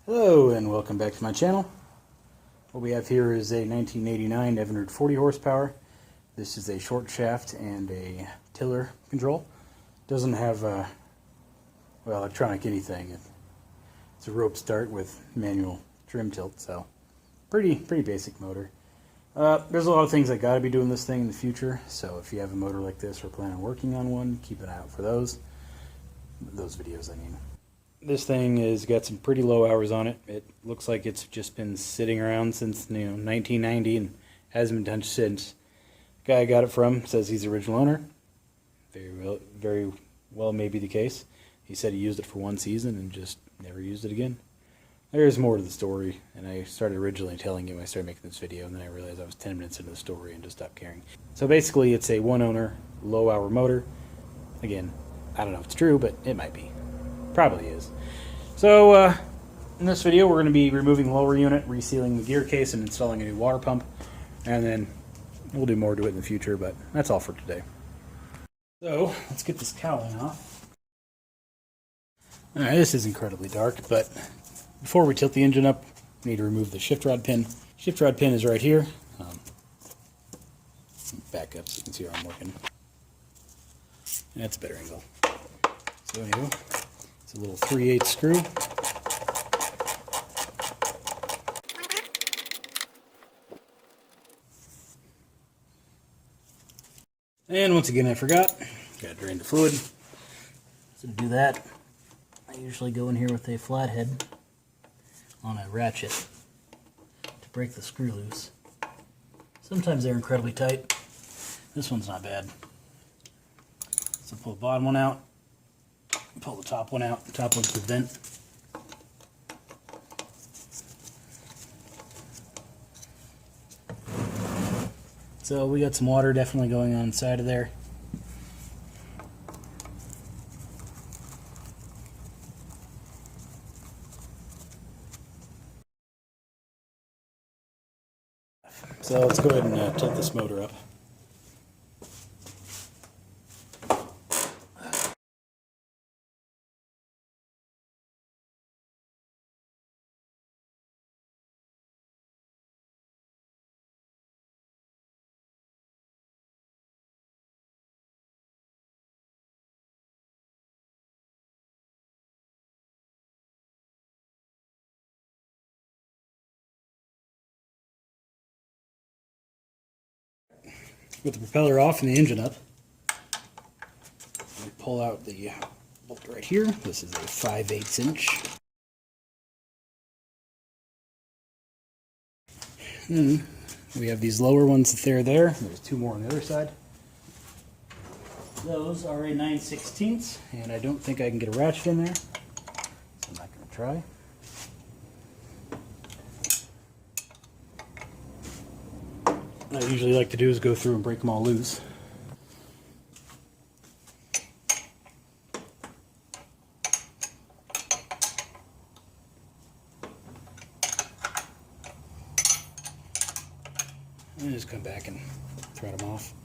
Hello and welcome back to my channel. What we have here is a 1989 Evinrude 40 horsepower. This is a short shaft and a tiller control. Doesn't have well, electronic anything. It's a rope start with manual trim tilt, so pretty basic motor. There's a lot of things I gotta be doing this thing in the future, so if you have a motor like this or plan on working on one, keep an eye out for those videos, I mean. This thing has got some pretty low hours on it. It looks like it's just been sitting around since 1990 and hasn't been touched since. The guy I got it from says he's the original owner. Very well may be the case. He said he used it for one season and just never used it again. There's more to the story, and I started originally telling him I started making this video, and then I realized I was 10 minutes into the story and just stopped caring. So basically it's a one owner, low hour motor. Again, I don't know if it's true, but it might be. Probably is. So in this video we're going to be removing the lower unit, resealing the gear case, and installing a new water pump, and then we'll do more to it in the future, but that's all for today. So let's get this cowling off. Alright, this is incredibly dark, but before we tilt the engine up we need to remove the shift rod pin. Shift rod pin is right here. Back up so you can see where I'm working. That's a better angle. So anyway, it's a little 3/8 screw. And once again I forgot, gotta drain the fluid. So to do that, I usually go in here with a flathead on a ratchet to break the screw loose. Sometimes they're incredibly tight. This one's not bad. So pull the bottom one out. Pull the top one out. The top one's the vent. So we got some water definitely going on inside of there. So let's go ahead and tilt this motor up. With the propeller off and the engine up, we pull out the bolt right here. This is a 5/8 inch. And then we have these lower ones that they're there. There's two more on the other side. Those are a 9/16, and I don't think I can get a ratchet in there, so I'm not going to try. What I usually like to do is go through and break them all loose. And just come back and thread them off.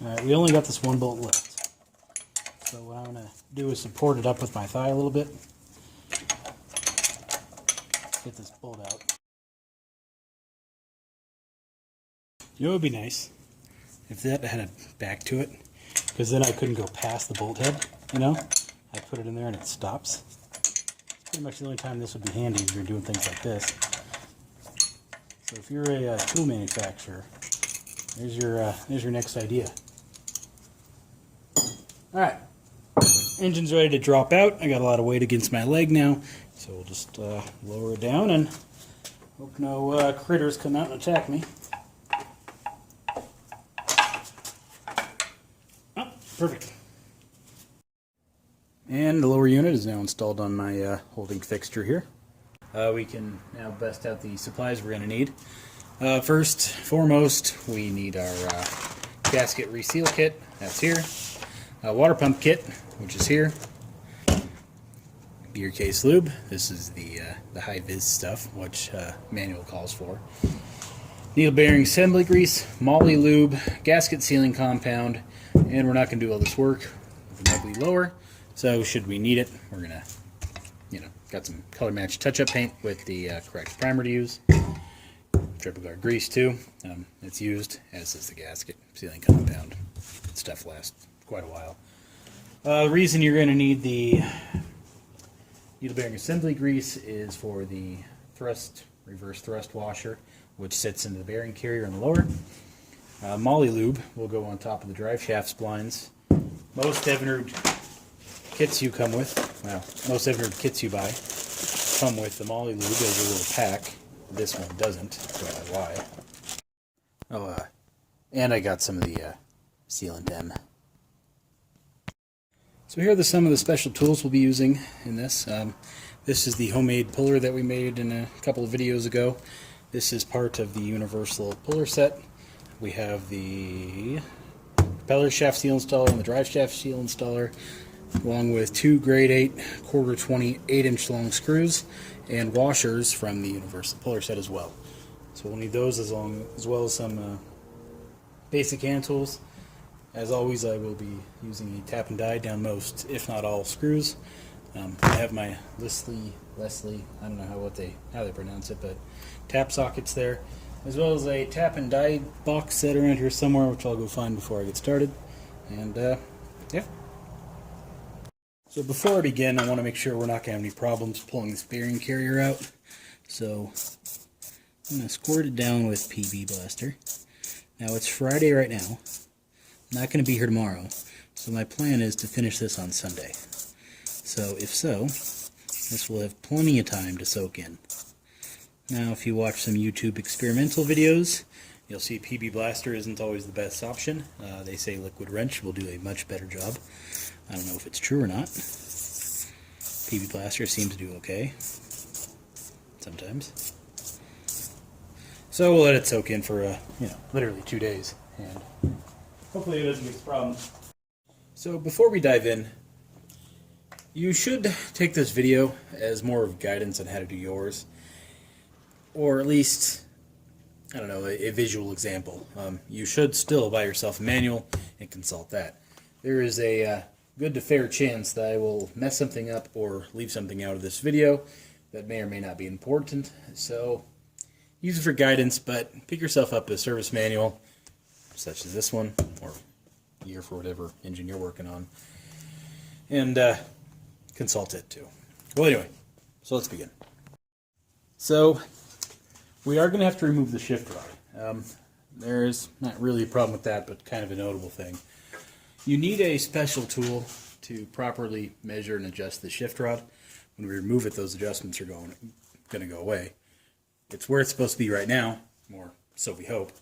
Alright, we only got this one bolt left. So what I'm going to do is support it up with my thigh a little bit. Get this bolt out. You know what would be nice? If that had a back to it, because then I couldn't go past the bolt head, you know? I put it in there and it stops. It's pretty much the only time this would be handy if you're doing things like this. So if you're a tool manufacturer, there's your next idea. Alright, engine's ready to drop out. I got a lot of weight against my leg now, so we'll just lower it down and hope no critters come out and attack me. Oh, perfect. And the lower unit is now installed on my holding fixture here. We can now bust out the supplies we're going to need. First, foremost, we need our gasket reseal kit. That's here. Water pump kit, which is here. gear case lube. This is the high-vis stuff, which manual calls for. Needle bearing assembly grease, moly lube, gasket sealing compound, and we're not going to do all this work with the ugly lower. So should we need it, we're going to, got some color match touch-up paint with the correct primer to use. Triple guard grease too. It's used, as is the gasket sealing compound. Stuff lasts quite a while. The reason you're going to need the needle bearing assembly grease is for the reverse thrust washer, which sits in the bearing carrier on the lower. Moly lube will go on top of the drive shaft splines. Most Evinrude kits you come with, most Evinrude kits you buy come with the moly lube as a little pack. This one doesn't, so why? Oh, and I got some of the sealant M. So here are some of the special tools we'll be using in this. This is the homemade puller that we made in a couple of videos ago. This is part of the universal puller set. We have the propeller shaft seal installer and the drive shaft seal installer, along with 2 grade 8, quarter 20, 8-inch long screws, and washers from the universal puller set as well. So we'll need those as well as some basic hand tools. As always, I will be using a tap and die down most, if not all, screws. I have my Leslie, I don't know how they pronounce it, but tap sockets there, as well as a tap and die box set around here somewhere, which I'll go find before I get started. And yeah. So before I begin, I want to make sure we're not going to have any problems pulling this bearing carrier out. So I'm going to squirt it down with PB Blaster. Now it's Friday right now. I'm not going to be here tomorrow, so my plan is to finish this on Sunday. So if so, this will have plenty of time to soak in. Now if you watch some YouTube experimental videos, you'll see PB Blaster isn't always the best option. They say liquid wrench will do a much better job. I don't know if it's true or not. PB Blaster seems to do okay sometimes. So we'll let it soak in for literally 2 days, and hopefully it doesn't give us problems. So before we dive in, you should take this video as more of guidance on how to do yours, or at least, I don't know, a visual example. You should still buy yourself a manual and consult that. There is a good to fair chance that I will mess something up or leave something out of this video that may or may not be important, so use it for guidance, but pick yourself up a service manual, such as this one, or gear for whatever engine you're working on, and consult it too. Well, anyway, so let's begin. So we are going to have to remove the shift rod. There's not really a problem with that, but kind of a notable thing. You need a special tool to properly measure and adjust the shift rod. When we remove it, those adjustments are going to go away. It's where it's supposed to be right now, or so we hope.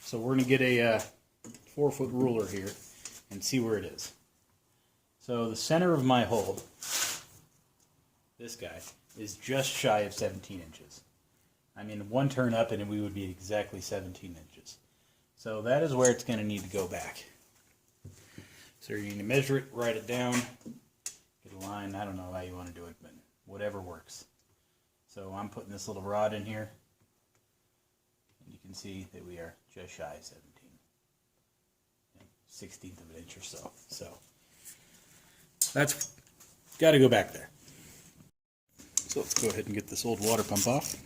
So we're going to get a 4-foot ruler here and see where it is. So the center of my hole, this guy, is just shy of 17 inches. I mean, one turn up and we would be exactly 17 inches. So that is where it's going to need to go back. So you're going to measure it, write it down, get a line. I don't know how you want to do it, but whatever works. So I'm putting this little rod in here, and you can see that we are just shy of 17. 1/16 of an inch or so. So that's got to go back there. So let's go ahead and get this old water pump off.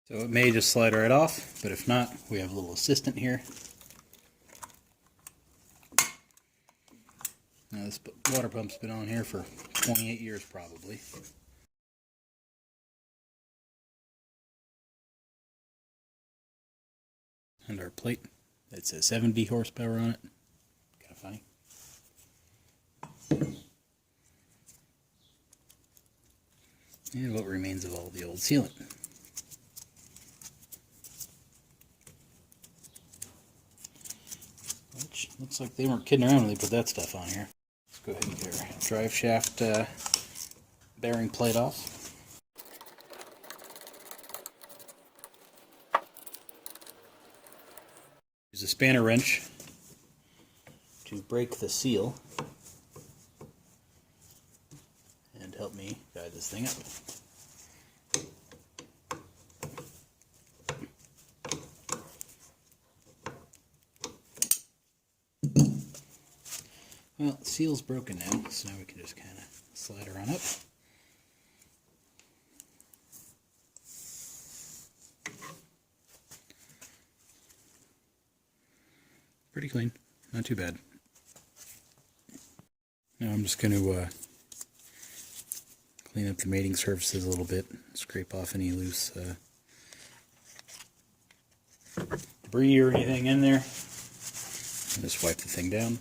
So it may just slide right off, but if not, we have a little assistant here. Now this water pump's been on here for 28 years probably. And our plate, it says 70 horsepower on it. Kind of funny. And what remains of all the old sealant. Which looks like they weren't kidding around when they put that stuff on here. Let's go ahead and get our drive shaft bearing plate off. Use a spanner wrench to break the seal and help me guide this thing up. Well, the seal's broken now, so now we can just kind of slide her on up. Pretty clean, not too bad. Now I'm just going to clean up the mating surfaces a little bit, scrape off any loose debris or anything in there, and just wipe the thing down.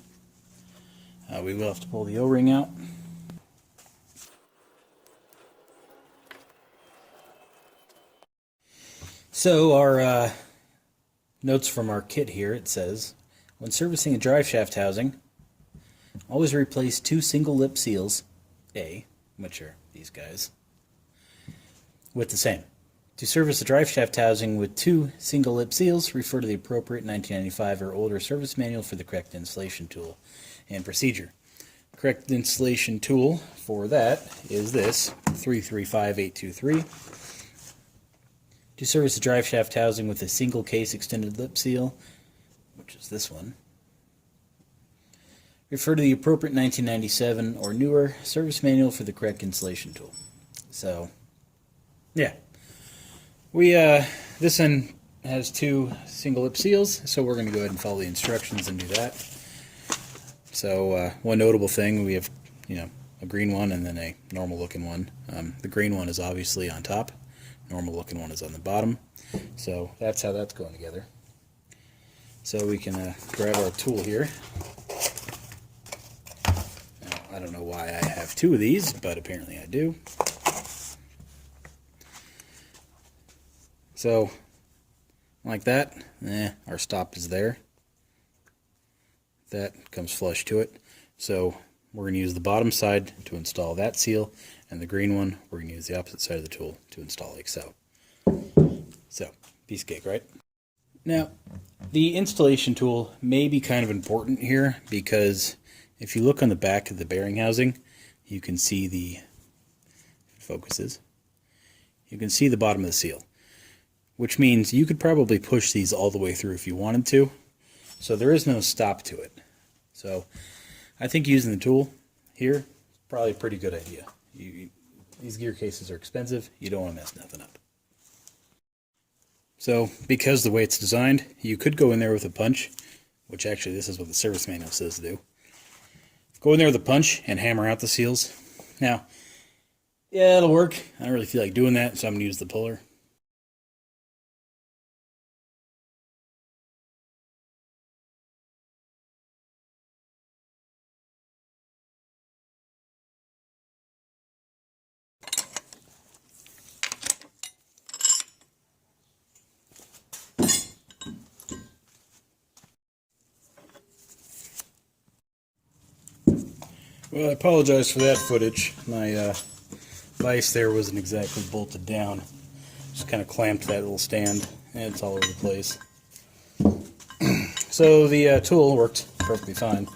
We will have to pull the O-ring out. So our notes from our kit here, it says, when servicing a drive shaft housing, always replace 2 single lip seals, A, which are these guys, with the same. To service a drive shaft housing with 2 single lip seals, refer to the appropriate 1995 or older service manual for the correct installation tool and procedure. Correct installation tool for that is this, 335823. To service a drive shaft housing with a single case extended lip seal, which is this one, refer to the appropriate 1997 or newer service manual for the correct installation tool. So, yeah. This one has 2 single lip seals, so we're going to go ahead and follow the instructions and do that. So one notable thing, we have, a green one and then a normal looking one. The green one is obviously on top, normal looking one is on the bottom. So that's how that's going together. So we can grab our tool here. Now, I don't know why I have 2 of these, but apparently I do. So, like that, our stop is there. That comes flush to it. So we're going to use the bottom side to install that seal, and the green one, we're going to use the opposite side of the tool to install like so. So, piece of cake, right? Now, the installation tool may be kind of important here, because if you look on the back of the bearing housing, you can see the, focuses, you can see the bottom of the seal, which means you could probably push these all the way through if you wanted to. So there is no stop to it. So I think using the tool here is probably a pretty good idea. These gear cases are expensive. You don't want to mess nothing up. So because the way it's designed, you could go in there with a punch, which actually this is what the service manual says to do. Go in there with a punch and hammer out the seals. Now, yeah, it'll work. I don't really feel like doing that, so I'm going to use the puller. Well, I apologize for that footage. My vise there wasn't exactly bolted down. Just kind of clamped that little stand, and it's all over the place. So the tool worked perfectly fine.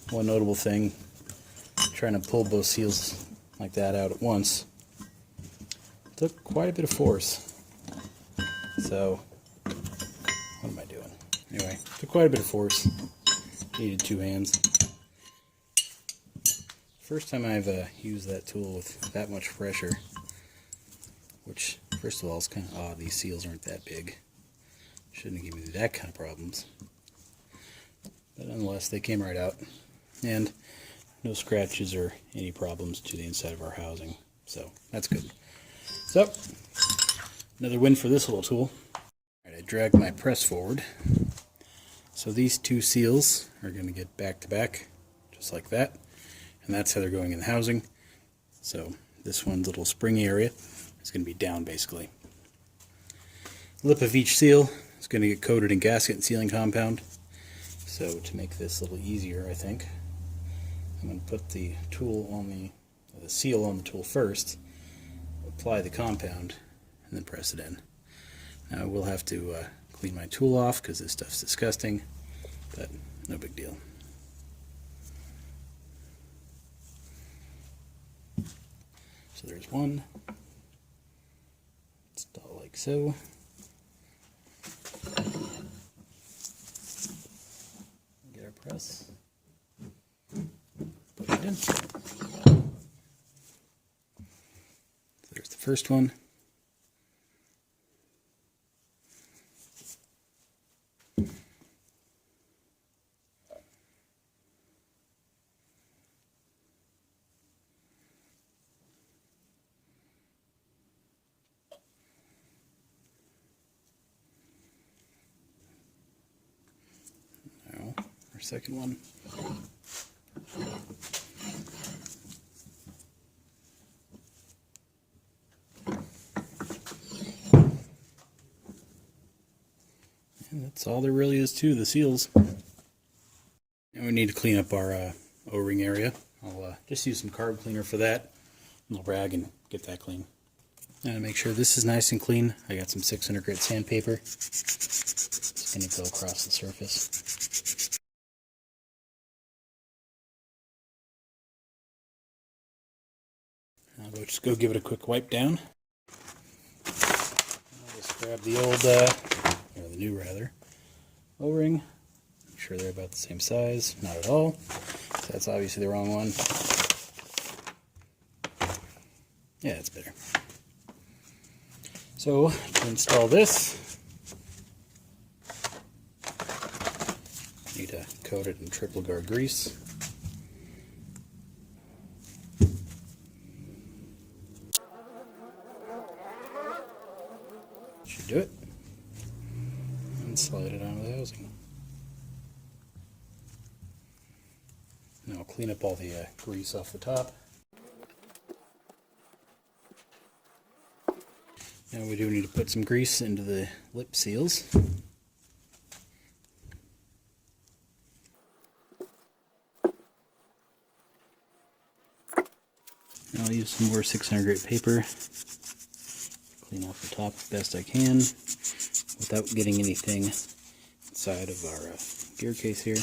One notable thing, trying to pull both seals like that out at once took quite a bit of force. So, what am I doing? Anyway, took quite a bit of force. Needed 2 hands. First time I've used that tool with that much pressure, which, first of all, is kind of odd. These seals aren't that big. Shouldn't give me that kind of problems. But nonetheless, they came right out. And no scratches or any problems to the inside of our housing. So, that's good. So, another win for this little tool. Alright, I dragged my press forward. So these 2 seals are going to get back to back, just like that. And that's how they're going in the housing. So this one's little springy area is going to be down basically. Lip of each seal is going to get coated in gasket and sealing compound. So to make this a little easier, I think, I'm going to put the tool on the seal on the tool first, apply the compound, and then press it in. Now we'll have to clean my tool off because this stuff's disgusting, but no big deal. So there's one. Install like so. Get our press. Put it in. So there's the first one. Our second one. And that's all there really is to the seals. And we need to clean up our O-ring area. I'll just use some carb cleaner for that. A little rag and get that clean. And to make sure this is nice and clean, I got some 600 grit sandpaper. It's going to go across the surface. I'll just go give it a quick wipe down. I'll just grab the old, or the new rather, O-ring. Make sure they're about the same size. Not at all. So that's obviously the wrong one. Yeah, it's better. So, to install this, need to coat it in triple guard grease. Should do it. And slide it onto the housing. Now I'll clean up all the grease off the top. Now we do need to put some grease into the lip seals. Now I'll use some more 600 grit paper. Clean off the top as best I can without getting anything inside of our gear case here.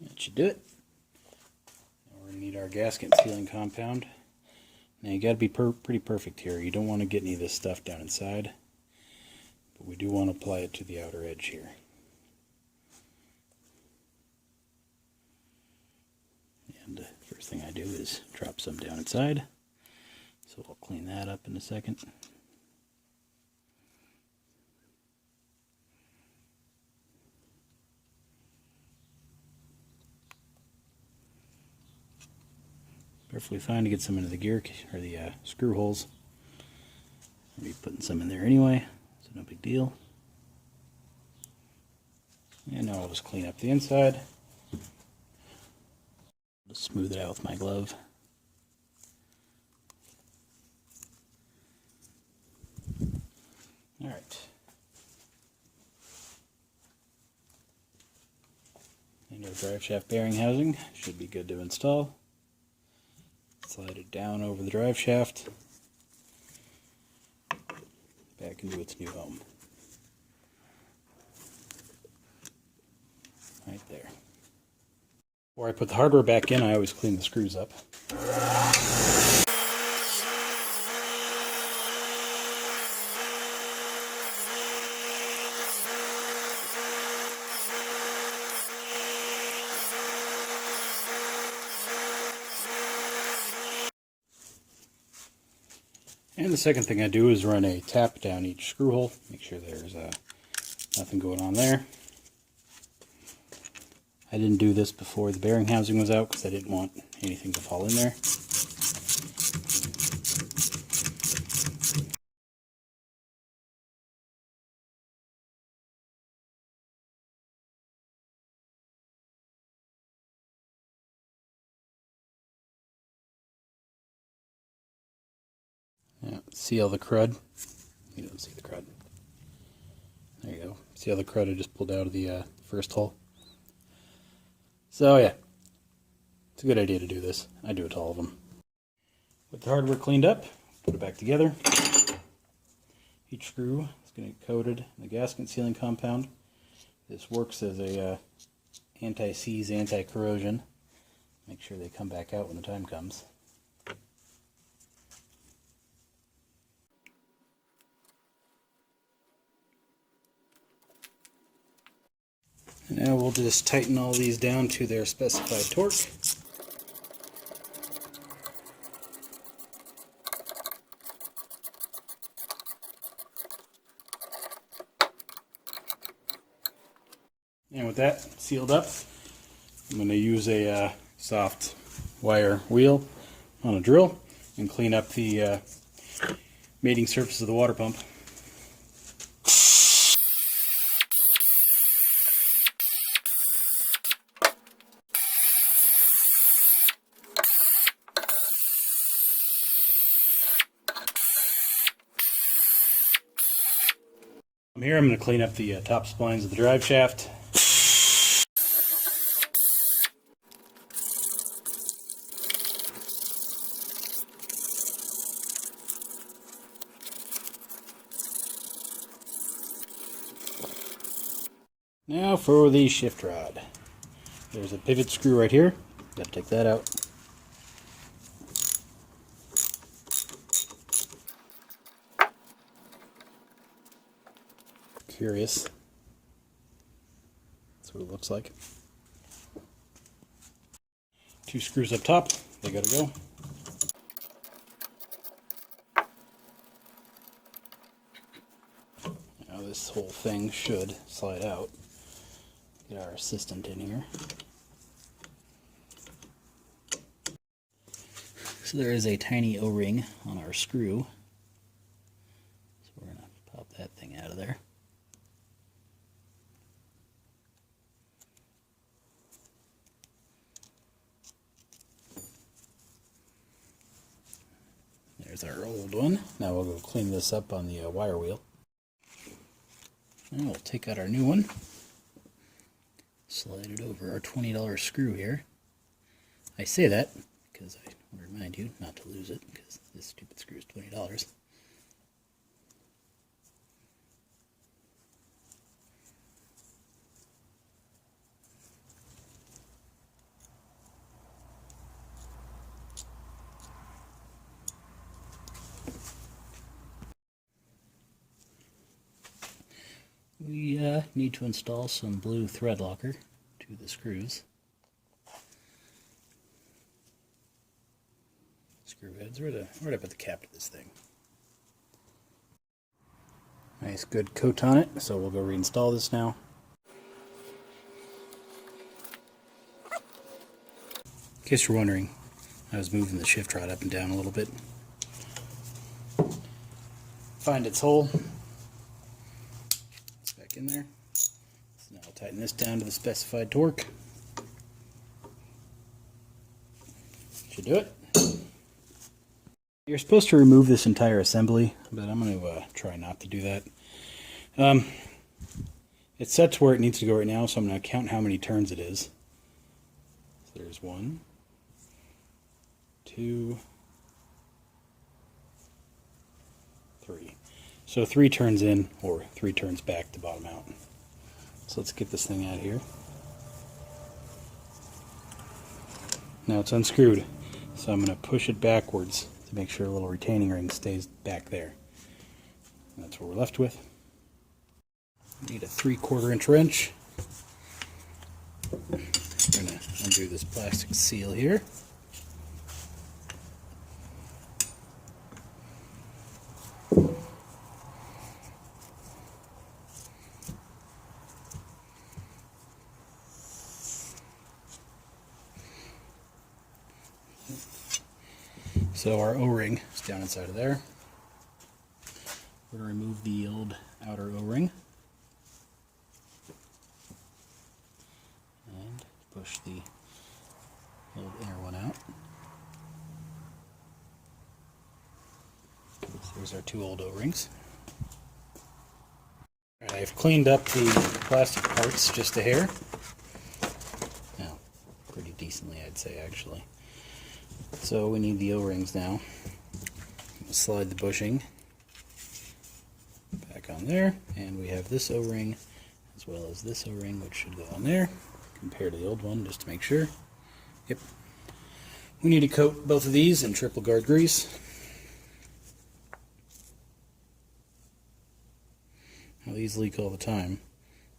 That should do it. Now we're going to need our gasket sealing compound. Now you got to be pretty perfect here. You don't want to get any of this stuff down inside, but we do want to apply it to the outer edge here. And the first thing I do is drop some down inside. So we'll clean that up in a second. Perfectly fine to get some into the gear or the screw holes. I'll be putting some in there anyway, so no big deal. And now I'll just clean up the inside. Just smooth it out with my glove. Alright. And our drive shaft bearing housing should be good to install. Slide it down over the drive shaft, back into its new home. Right there. Before I put the hardware back in, I always clean the screws up. And the second thing I do is run a tap down each screw hole, make sure there's nothing going on there. I didn't do this before the bearing housing was out because I didn't want anything to fall in there. Yeah, see all the crud? You don't see the crud. There you go. See all the crud I just pulled out of the first hole? So yeah, it's a good idea to do this. I do it to all of them. With the hardware cleaned up, put it back together. Each screw is going to get coated in the gasket sealing compound. This works as a anti-seize, anti-corrosion. Make sure they come back out when the time comes. And now we'll just tighten all these down to their specified torque. And with that sealed up, I'm going to use a soft wire wheel on a drill and clean up the mating surface of the water pump. From here I'm going to clean up the top splines of the drive shaft. Now for the shift rod. There's a pivot screw right here. Got to take that out. Curious. That's what it looks like. 2 screws up top. They got to go. Now this whole thing should slide out. Get our assistant in here. So there is a tiny O-ring on our screw. So we're going to pop that thing out of there. There's our old one. Now we'll go clean this up on the wire wheel. And we'll take out our new one. Slide it over our $20 screw here. I say that because I want to remind you not to lose it, because this stupid screw is $20. We need to install some blue thread locker to the screws. Screw heads. Where do I put the cap to this thing? Nice good coat on it, so we'll go reinstall this now. In case you're wondering, I was moving the shift rod up and down a little bit. Find its hole. In there. So now I'll tighten this down to the specified torque. Should do it. You're supposed to remove this entire assembly, but I'm going to try not to do that. It's set to where it needs to go right now, so I'm going to count how many turns it is. So there's 1, 2, 3. So 3 turns in, or 3 turns back to bottom out. So let's get this thing out of here. Now it's unscrewed, so I'm going to push it backwards to make sure a little retaining ring stays back there. And that's what we're left with. Need a 3/4 inch wrench. I'm going to undo this plastic seal here. So our O-ring is down inside of there. We're going to remove the old outer O-ring and push the old inner one out. So there's our 2 old O-rings. I've cleaned up the plastic parts just a hair. Now, pretty decently I'd say actually. So we need the O-rings now. Slide the bushing back on there, and we have this O-ring as well as this O-ring, which should go on there. Compare to the old one just to make sure. Yep. We need to coat both of these in triple guard grease. Now, these leak all the time,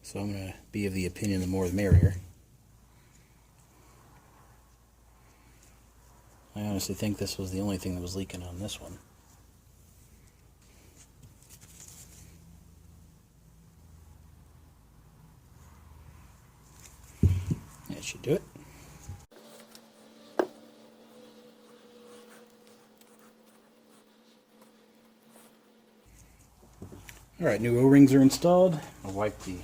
so I'm going to be of the opinion the more the merrier. I honestly think this was the only thing that was leaking on this one. That should do it. Alright, new O-rings are installed. I'll wipe the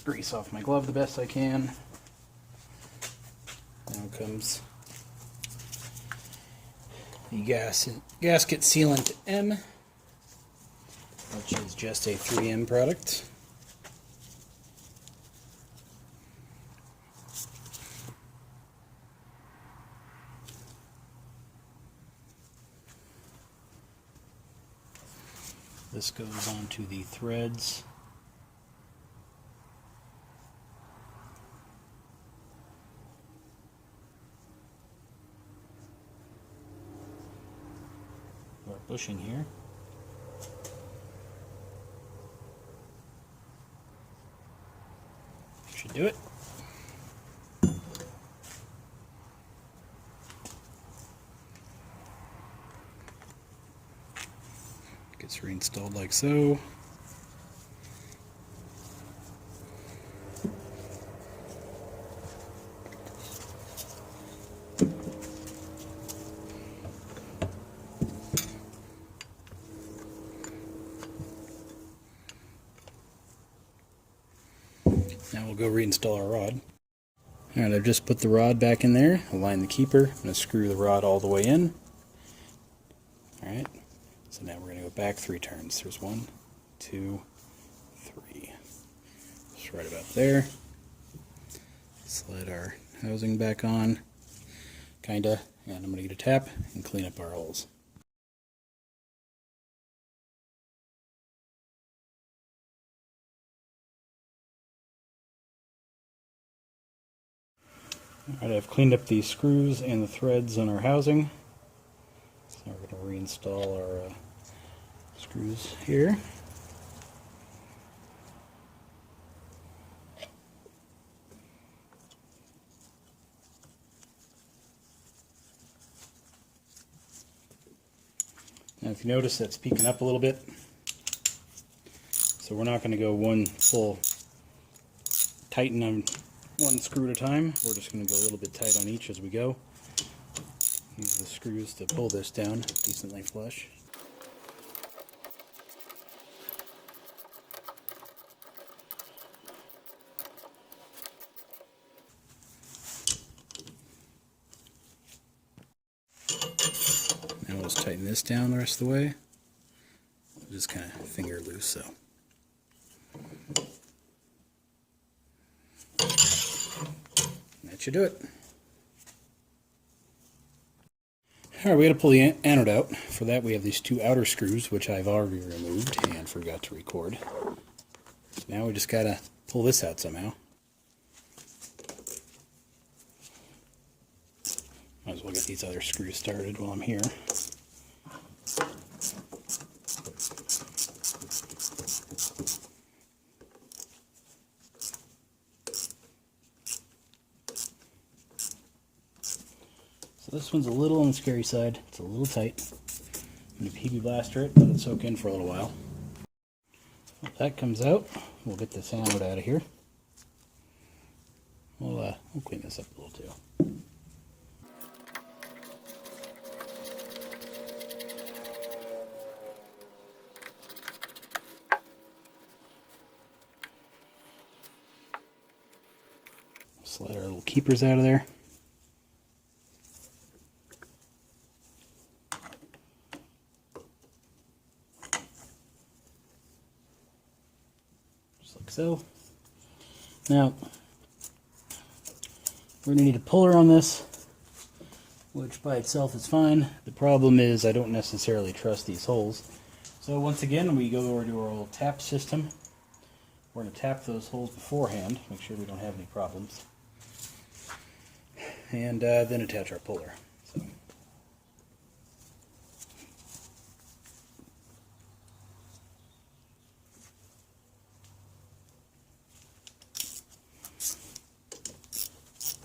grease off my glove the best I can. Now comes the gasket sealant M, which is just a 3M product. This goes onto the threads. Our bushing here. Should do it. Gets reinstalled like so. Now we'll go reinstall our rod. Alright, I've just put the rod back in there, align the keeper. I'm going to screw the rod all the way in. Alright, so now we're going to go back 3 turns. There's 1, 2, 3. Just right about there. Slide our housing back on, kinda, and I'm going to get a tap and clean up our holes. Alright, I've cleaned up the screws and the threads on our housing. So we're going to reinstall our screws here. Now if you notice, that's peeking up a little bit. So we're not going to go one full tighten on one screw at a time. We're just going to go a little bit tight on each as we go. Use the screws to pull this down decently flush. Now we'll just tighten this down the rest of the way. Just kind of finger loose, so. That should do it. Alright, we got to pull the anode out. For that we have these 2 outer screws, which I've already removed and forgot to record. So now we just got to pull this out somehow. Might as well get these other screws started while I'm here. So this one's a little on the scary side. It's a little tight. I'm going to PB blaster it, let it soak in for a little while. If that comes out, we'll get this anode out of here. We'll clean this up a little too. Slide our little keepers out of there. Just like so. Now, we're going to need a puller on this. which by itself is fine. The problem is I don't necessarily trust these holes. So once again, we go over to our old tap system. We're going to tap those holes beforehand, make sure we don't have any problems, and then attach our puller. So.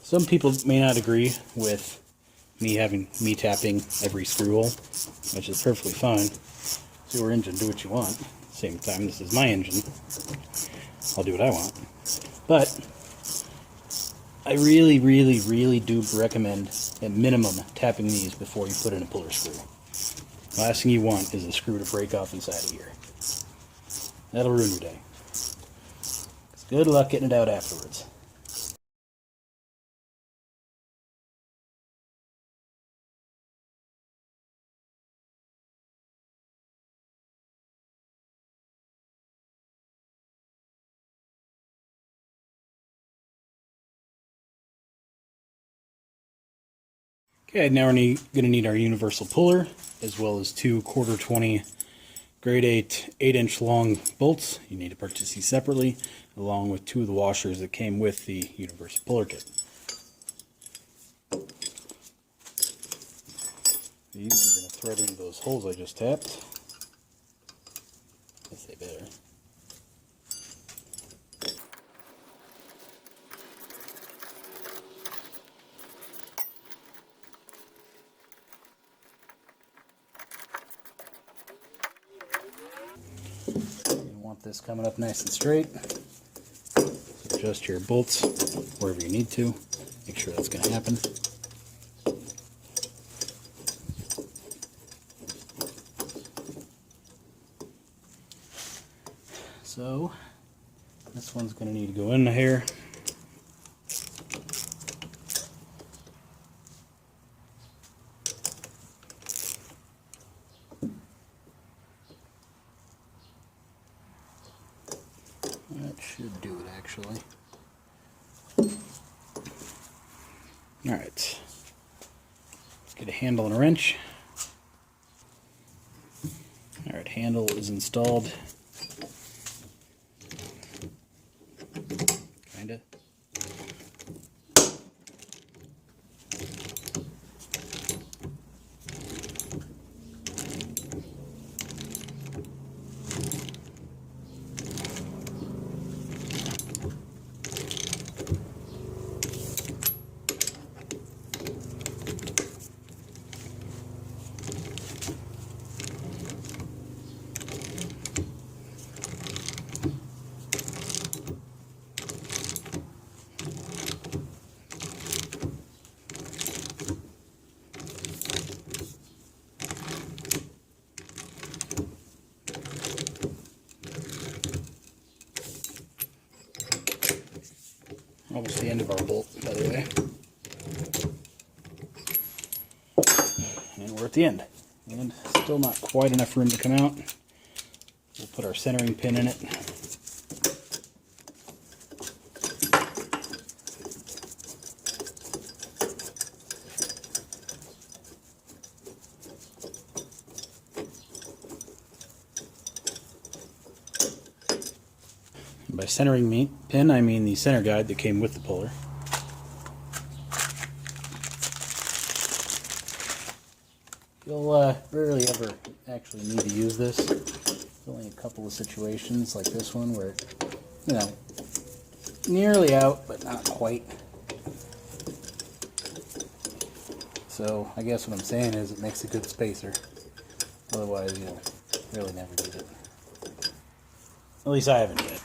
Some people may not agree with me tapping every screw hole, which is perfectly fine. It's your engine, do what you want. Same time, this is my engine. I'll do what I want. But I really, really, really do recommend, at minimum, tapping these before you put in a puller screw. The last thing you want is a screw to break off inside of here. That'll ruin your day. Good luck getting it out afterwards. Okay, now we're going to need our universal puller, as well as two 1/4-20 grade 8-inch long bolts. You need to purchase these separately, along with two of the washers that came with the universal puller kit. These are going to thread into those holes I just tapped. Yes, they better. This coming up nice and straight. So adjust your bolts wherever you need to. Make sure that's going to happen. So this one's going to need to go in here. That should do it, actually. Alright. Let's get a handle and a wrench. Alright, handle is installed. Kinda. Almost the end of our bolt, by the way. And we're at the end. And still not quite enough room to come out. We'll put our centering pin in it. By centering pin, I mean the center guide that came with the puller. You'll rarely ever actually need to use this. There's only a couple of situations like this one where it, you know, nearly out, but not quite. So I guess what I'm saying is it makes a good spacer. Otherwise, you'll really never need it. At least I haven't yet.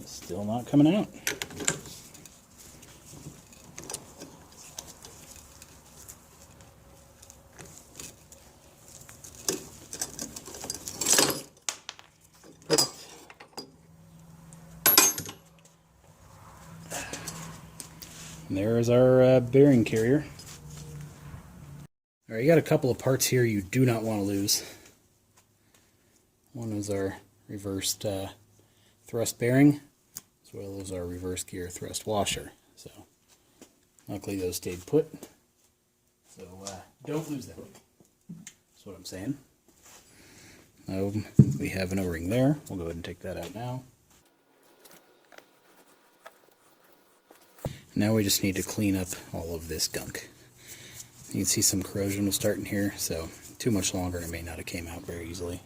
Still not coming out. Perfect. And there is our bearing carrier. Alright, you got a couple of parts here you do not want to lose. One is our reversed thrust bearing, as well as our reverse gear thrust washer. So, luckily those stayed put. So, don't lose them. That's what I'm saying. We have an O-ring there. We'll go ahead and take that out now. Now we just need to clean up all of this gunk. You can see some corrosion will start in here, so too much longer and it may not have came out very easily.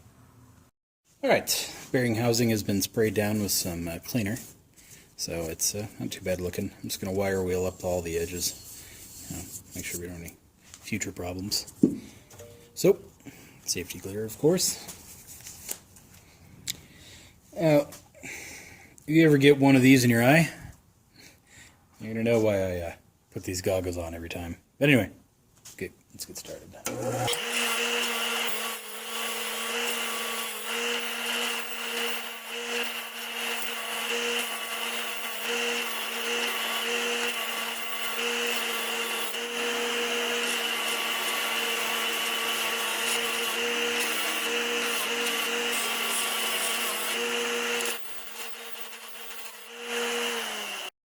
Alright, bearing housing has been sprayed down with some cleaner, so it's not too bad looking. I'm just going to wire wheel up all the edges, make sure we don't have any future problems. So, safety clear of course. Now, if you ever get one of these in your eye, you're going to know why I put these goggles on every time. But anyway, let's get started.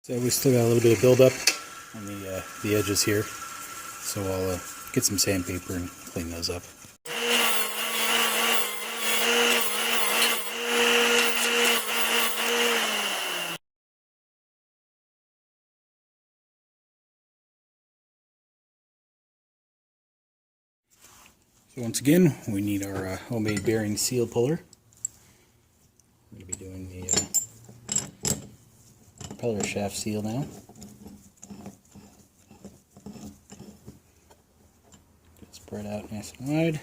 So we still got a little bit of buildup on the edges here, so I'll get some sandpaper and clean those up. So once again, we need our homemade bearing seal puller. I'm going to be doing the propeller shaft seal now. Get it spread out nice and wide.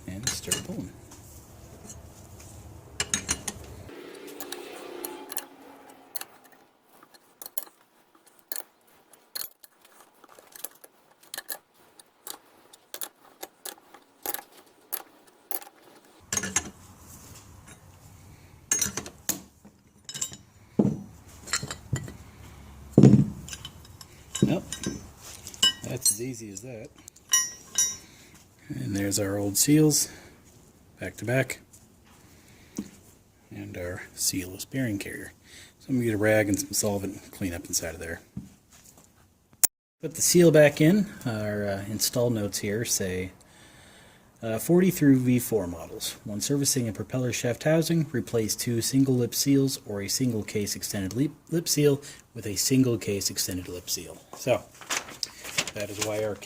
And start pulling. Nope, that's as easy as that. And there's our old seals, back to back, and our sealless bearing carrier. So I'm going to get a rag and some solvent and clean up inside of there. Put the seal back in. Our install notes here say 40 through V4 models. When servicing a propeller shaft housing, replace 2 single lip seals or a single case extended lip seal with a single case extended lip seal. So, that is why our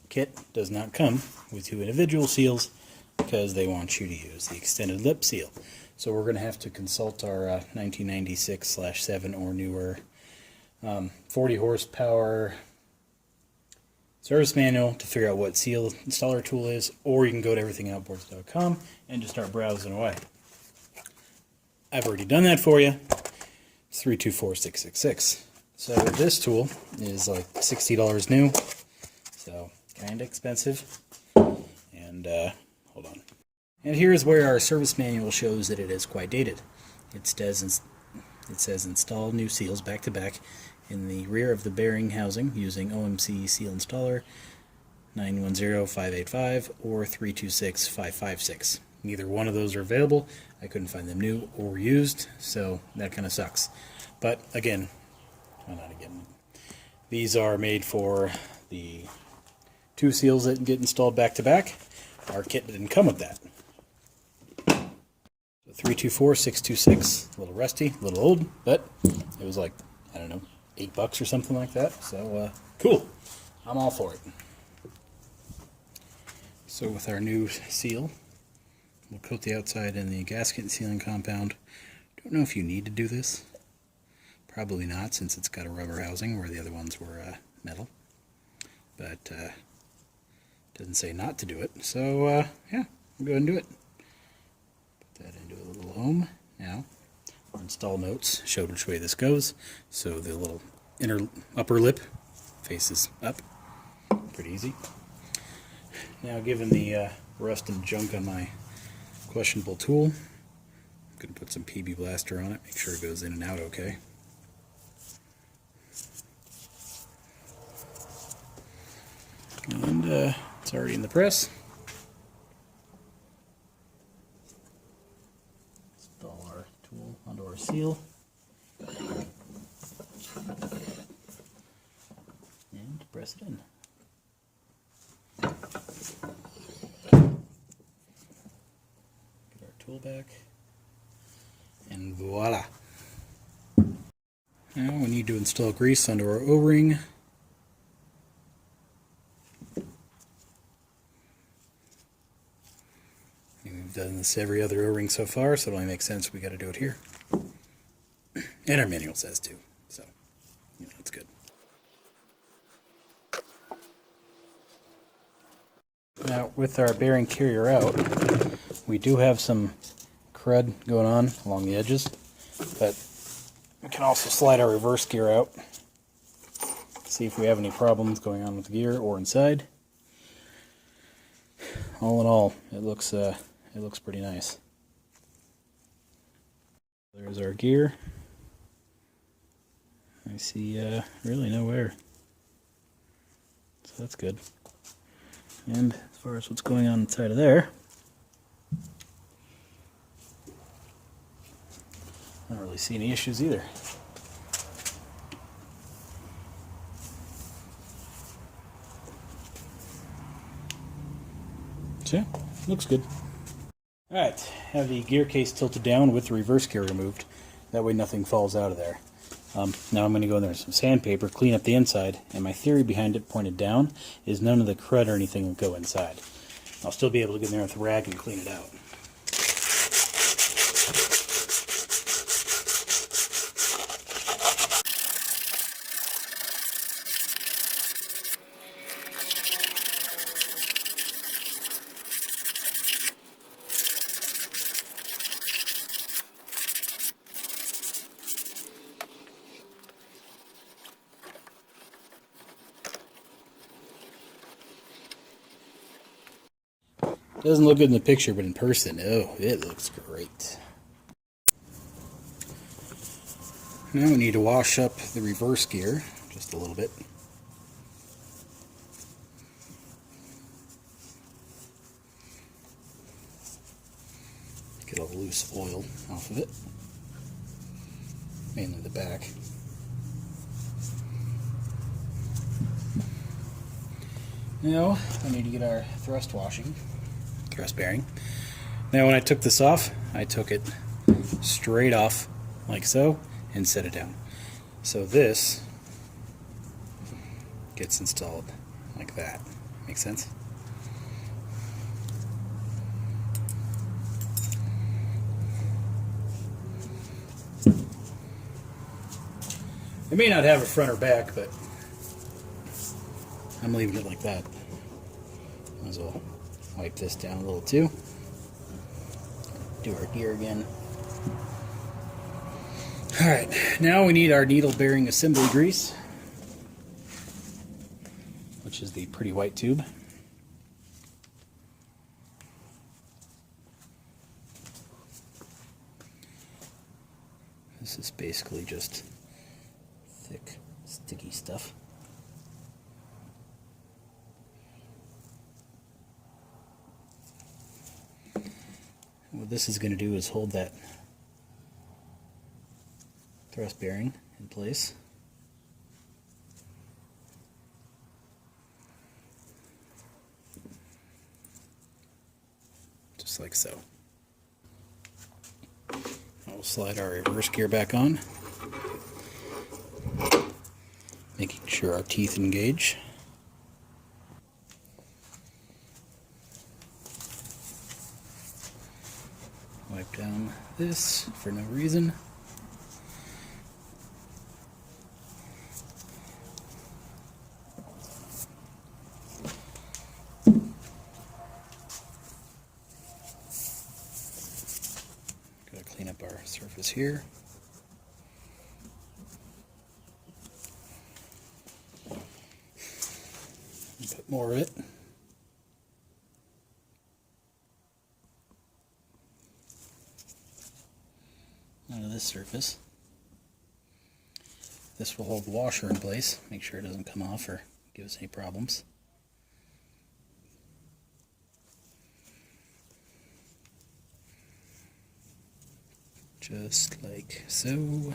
kit does not come with 2 individual seals, because they want you to use the extended lip seal. So we're going to have to consult our 1996/7 or newer 40 horsepower service manual to figure out what seal installer tool is, or you can go to everythingoutboards.com and just start browsing away. I've already done that for you. It's 324666. So this tool is like $60 new, so kind of expensive. And hold on. And here's where our service manual shows that it is quite dated. It says install new seals back to back in the rear of the bearing housing using OMC seal installer 910585 or 326556. Neither one of those are available. I couldn't find them new or used, so that kind of sucks. But again, well, not again. These are made for the 2 seals that get installed back to back. Our kit didn't come with that. 324626, a little rusty, a little old, but it was like, I don't know, $8 or something like that. So cool, I'm all for it. So with our new seal, we'll coat the outside in the gasket and sealing compound. Don't know if you need to do this. Probably not, since it's got a rubber housing where the other ones were metal. But doesn't say not to do it. So yeah, we'll go ahead and do it. Put that into a little home. Now, our install notes showed which way this goes. So the little inner upper lip faces up. Pretty easy. Now, given the rust and junk on my questionable tool, I'm going to put some PB Blaster on it, make sure it goes in and out okay. And it's already in the press. Install our tool onto our seal. And press it in. Get our tool back. And voila! Now we need to install grease onto our O-ring. We've done this every other O-ring so far, so it only makes sense we got to do it here. And our manual says to, so you know, it's good. Now, with our bearing carrier out, we do have some crud going on along the edges, but we can also slide our reverse gear out, see if we have any problems going on with the gear or inside. All in all, it looks pretty nice. There's our gear. I see really no air, so that's good. And as far as what's going on inside of there, I don't really see any issues either. So, looks good. Alright, have the gear case tilted down with the reverse gear removed. That way nothing falls out of there. Now I'm going to go in there with some sandpaper, clean up the inside, and my theory behind it pointed down is none of the crud or anything will go inside. I'll still be able to get in there with a rag and clean it out. Doesn't look good in the picture, but in person, oh, it looks great. Now we need to wash up the reverse gear just a little bit. Get all the loose oil off of it, mainly the back. Now I need to get our thrust bearing. Now when I took this off, I took it straight off like so and set it down. So this gets installed like that. Make sense? It may not have a front or back, but I'm leaving it like that. Might as well wipe this down a little too. Do our gear again. Alright, now we need our needle bearing assembly grease, which is the pretty white tube. This is basically just thick, sticky stuff. What this is going to do is hold that thrust bearing in place. Just like so. I'll slide our reverse gear back on, making sure our teeth engage. Wipe down this for no reason. Gotta clean up our surface here. bit more of it. Onto this surface. This will hold the washer in place, make sure it doesn't come off or give us any problems. Just like so.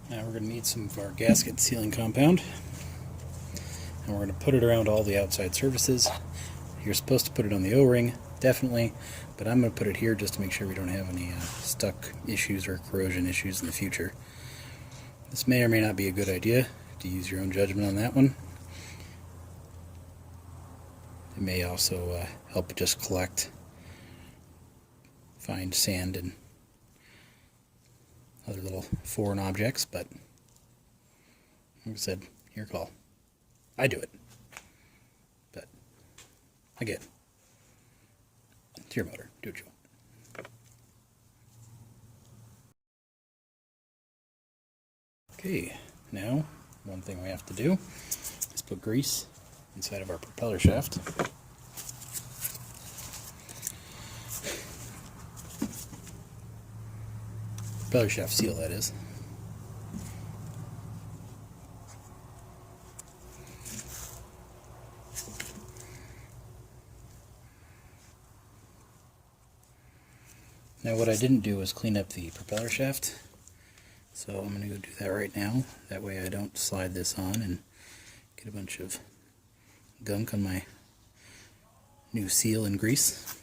Now we're going to need some of our gasket sealing compound, and we're going to put it around all the outside surfaces. You're supposed to put it on the O-ring, definitely, but I'm going to put it here just to make sure we don't have any stuck issues or corrosion issues in the future. This may or may not be a good idea, to use your own judgment on that one. It may also help just collect fine sand and other little foreign objects, but like I said, your call. I do it, but again, it's your motor. Do what you want. Okay, now one thing we have to do is put grease inside of our propeller shaft. Propeller shaft seal, that is. Now what I didn't do was clean up the propeller shaft, so I'm going to go do that right now. That way I don't slide this on and get a bunch of gunk on my new seal and grease.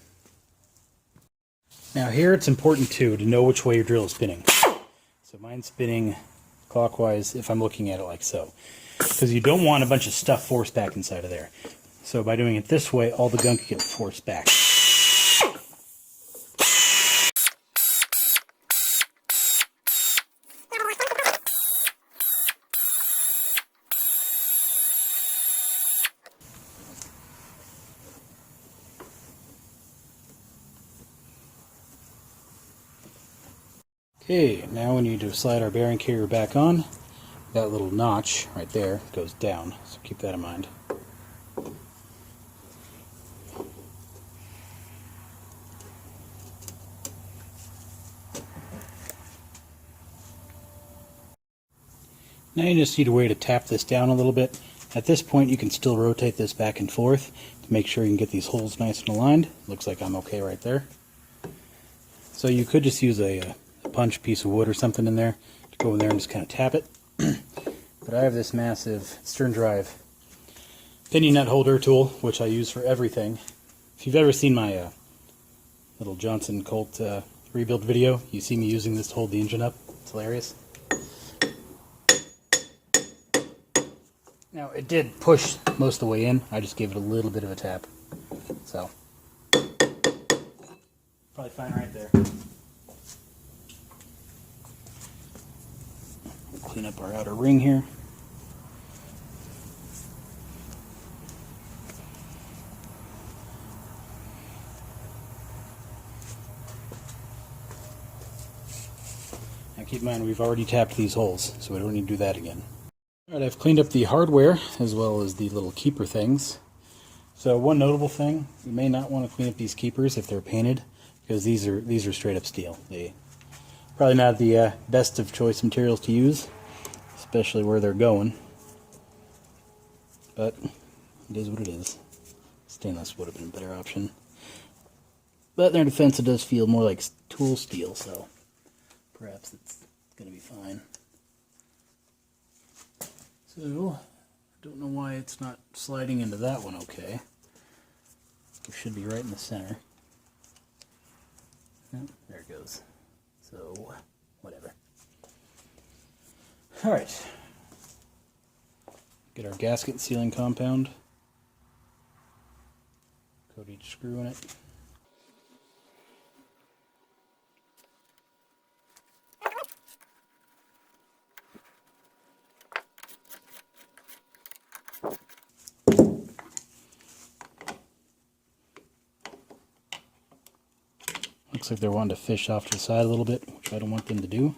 Now here it's important too to know which way your drill is spinning. So mine's spinning clockwise if I'm looking at it like so, because you don't want a bunch of stuff forced back inside of there. So by doing it this way, all the gunk gets forced back. Okay, now we need to slide our bearing carrier back on. That little notch right there goes down, so keep that in mind. Now you just need a way to tap this down a little bit. At this point you can still rotate this back and forth to make sure you can get these holes nice and aligned. Looks like I'm okay right there. So you could just use a punch piece of wood or something in there to go in there and just kind of tap it. But I have this massive stern drive pinion nut holder tool, which I use for everything. If you've ever seen my little Johnson Colt rebuild video, you see me using this to hold the engine up. It's hilarious. Now it did push most of the way in. I just gave it a little bit of a tap. So probably fine right there. Clean up our outer ring here. Now keep in mind we've already tapped these holes, so we don't need to do that again. Alright, I've cleaned up the hardware as well as the little keeper things. So one notable thing, you may not want to clean up these keepers if they're painted, because these are straight up steel. They probably not the best of choice materials to use, especially where they're going, but it is what it is. Stainless would have been a better option, but in their defense it does feel more like tool steel, so perhaps it's going to be fine. So I don't know why it's not sliding into that one okay. It should be right in the center. Oh, there it goes. So whatever. Alright, get our gasket sealing compound, coat each screw in it. Looks like they're wanting to fish off to the side a little bit, which I don't want them to do.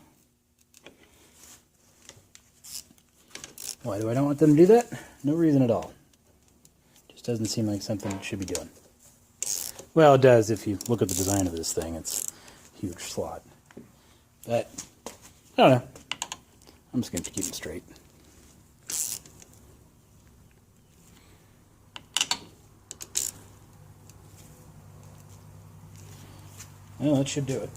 Why do I not want them to do that? No reason at all. Just doesn't seem like something it should be doing. Well, it does if you look at the design of this thing. It's a huge slot. But, I don't know. I'm just going to keep them straight. Well, that should do it.